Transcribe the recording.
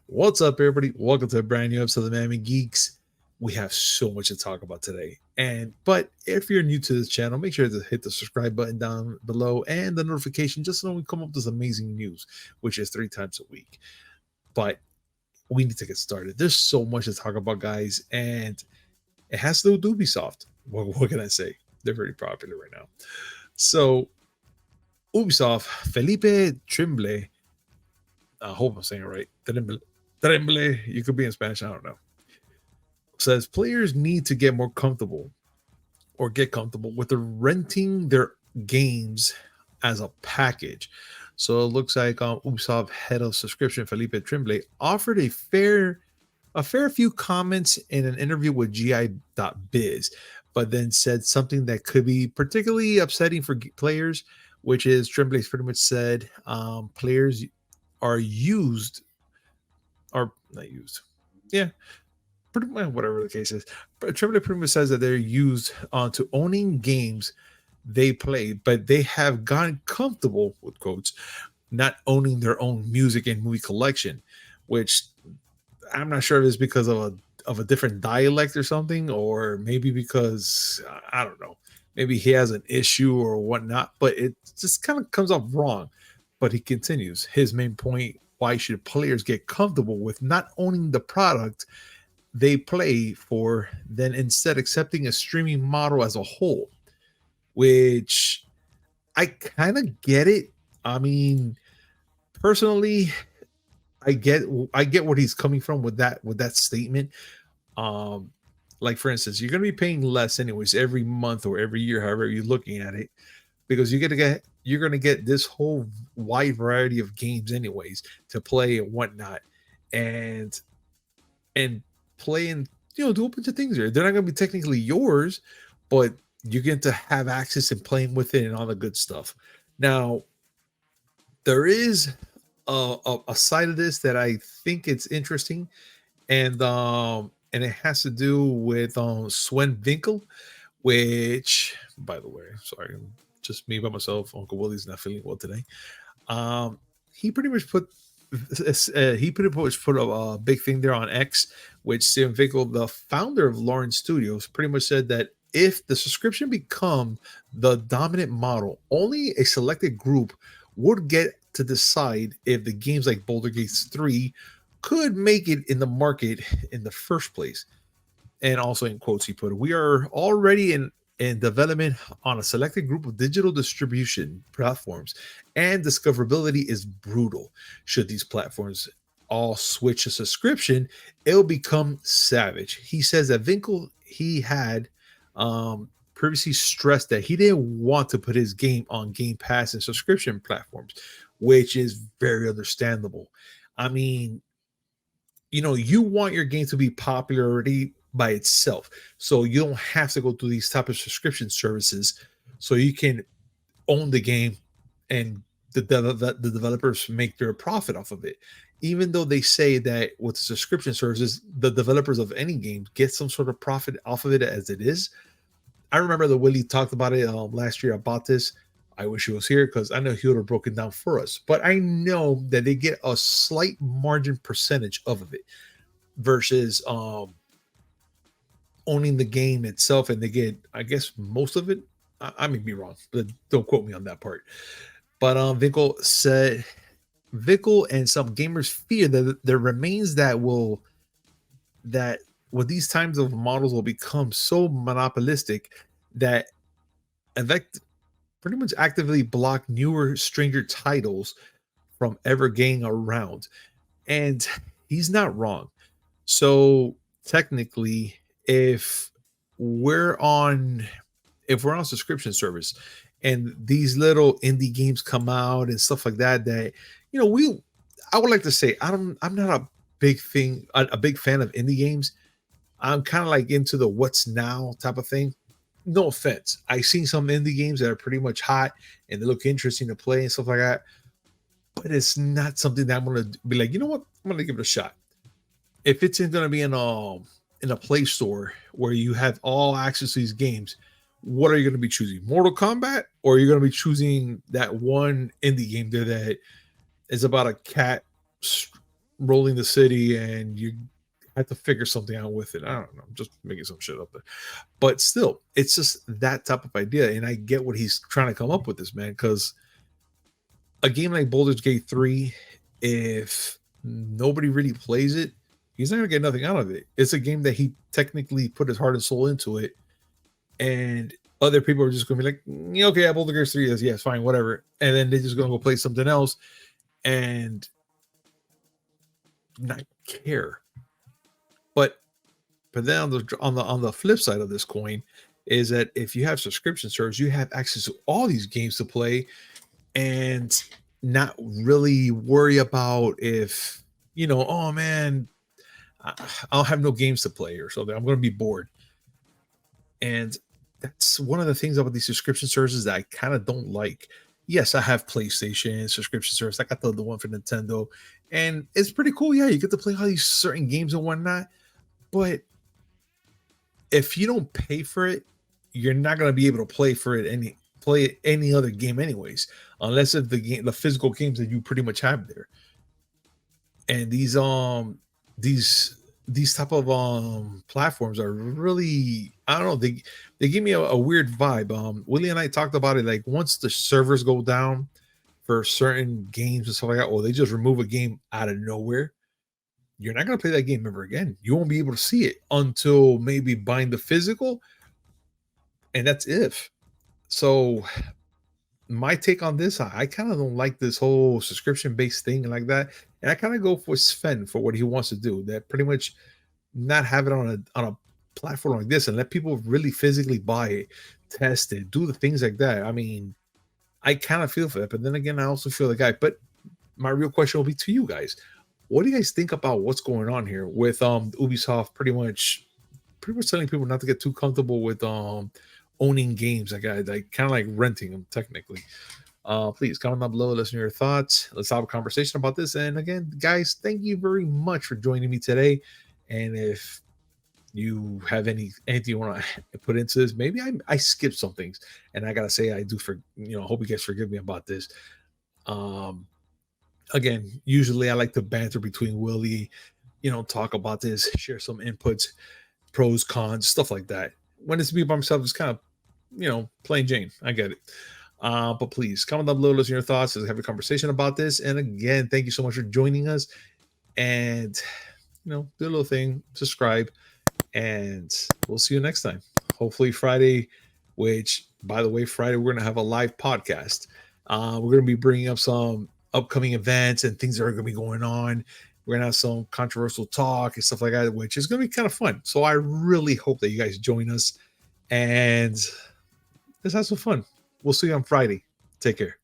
What's up, everybody? Welcome to a brand new episode of the Miami Geeks. We have so much to talk about today. But if you're new to this channel, make sure to hit the subscribe button down below and the notification just so we come up with this amazing news, which is 3 times a week. But we need to get started. There's so much to talk about, guys, and it has to do with Ubisoft. What can I say? They're very popular right now. So Ubisoft, Felipe Tremblay, I hope I'm saying it right. Tremblay, you could be in Spanish, I don't know, says players need to get more comfortable or get comfortable with the renting their games as a package. So it looks like Ubisoft head of subscription Philippe Tremblay offered a fair few comments in an interview with GI.biz, but then said something that could be particularly upsetting for players, which is Tremblay's pretty much said players are used, are not used. Yeah, pretty much whatever the case is. But Tremblay pretty much says that they're used to owning games they play, but they have gotten comfortable with quotes not owning their own music and movie collection, which I'm not sure if it's because of a different dialect or something, or maybe because I don't know, maybe he has an issue or whatnot. But it just kind of comes off wrong. But he continues his main point: why should players get comfortable with not owning the product they play for, then instead accepting a streaming model as a whole? Which I kind of get it. I mean, personally, I get I get what he's coming from with that statement. Um, like for instance, you're gonna be paying less anyways every month or every year, however you're looking at it, because you're gonna get this whole wide variety of games anyways to play and whatnot, and and play and do a bunch of things there. They're not gonna be technically yours, but you get to have access and playing with it and all the good stuff. Now there is a side of this that I think it's interesting, and it has to do with Sven Winkel, which, by the way, sorry, just me by myself. Uncle Willie's not feeling well today. Um, he pretty much put a big thing there on X, which Sven Winkel, the founder of Lawrence Studios, pretty much said that if the subscription become the dominant model, only a selected group would get to decide if the games like Boulder Gates 3 could make it in the market in the first place. And also in quotes, he put, we are already in development on a selected group of digital distribution platforms, and discoverability is brutal. Should these platforms all switch to subscription, it'll become savage. He says that Winkel, he had previously stressed that he didn't want to put his game on Game Pass and subscription platforms, which is very understandable. I mean, you want your game to be popularity by itself, so you don't have to go through these type of subscription services, so you can own the game, and the developers make their profit off of it. Even though they say that with the subscription services, the developers of any game get some sort of profit off of it as it is. I remember that Willie talked about it last year about this. I wish he was here because I know he would have broken down for us. But I know that they get a slight margin percentage of it versus owning the game itself, and they get, I guess, most of it. I may be wrong, but don't quote me on that part. But Vickel and some gamers fear that there remains that with these times of models will become so monopolistic that effect pretty much actively block newer stranger titles from ever getting around. And he's not wrong. So technically, if we're on if we're on a subscription service and these little indie games come out and stuff like that, we I would like to say I'm not a big fan of indie games. I'm kind of like into the what's now type of thing. No offense. I've seen some indie games that are pretty much hot and they look interesting to play and stuff like that. But it's not something that I'm gonna be like, you know what? I'm gonna give it a shot. If it's gonna be in a Play Store where you have all access to these games, what are you gonna be choosing? Mortal Kombat, or are you gonna be choosing that one indie game there that is about a cat rolling the city and you have to figure something out with it. I don't know. I'm just making some shit up there. But still, it's just that type of idea. And I get what he's trying to come up with this, man, because a game like Baldur's Gate 3, if nobody really plays it, he's not gonna get nothing out of it. It's a game that he technically put his heart and soul into it, and other people are just gonna be like, "Yeah, okay, yeah, Baldur's Gate 3 is yes, fine, whatever," and then they're just gonna go play something else and not care. But then on the flip side of this coin is that if you have subscription service, you have access to all these games to play and not really worry about if oh man, I'll have no games to play or something. I'm going to be bored. And that's one of the things about these subscription services that I kind of don't like. Yes, I have PlayStation subscription service. I got the one for Nintendo, and it's pretty cool. Yeah, you get to play all these certain games and whatnot. But if you don't pay for it, you're not going to be able to play any other game anyways, unless it's the physical games that you pretty much have there. And these type of platforms are really, I don't know, they give me a weird vibe. Willie and I talked about it, like once the servers go down for certain games and stuff like that, or they just remove a game out of nowhere, you're not going to play that game ever again. You won't be able to see it until maybe buying the physical, and that's if. So my take on this, I kind of don't like this whole subscription based thing like that, and I kind of go for Sven for what he wants to do. That pretty much not have it on a platform like this and let people really physically buy it, test it, do the things like that. I mean, I kind of feel for that, but then again, I also feel the guy. But my real question will be to you guys: what do you guys think about what's going on here with Ubisoft pretty much telling people not to get too comfortable with owning games, like kind of like renting them technically? Please comment down below, listen to your thoughts. Let's have a conversation about this. And again, guys, thank you very much for joining me today. And if you have anything you want to put into this, maybe I skipped some things, and I gotta say I do for hope you guys forgive me about this. Um, Again, usually I like to banter between Willie, talk about this, share some inputs, pros, cons, stuff like that. When it's me by myself, it's kind of plain Jane. I get it. But please comment down below, listen to your thoughts, let's have a conversation about this. And again, thank you so much for joining us. And do a little thing, subscribe, and we'll see you next time. Hopefully Friday, which by the way, Friday we're gonna have a live podcast. We're gonna be bringing up some upcoming events and things that are gonna be going on. We're gonna have some controversial talk and stuff like that, which is gonna be kind of fun. So I really hope that you guys join us and let's have some fun. We'll see you on Friday. Take care.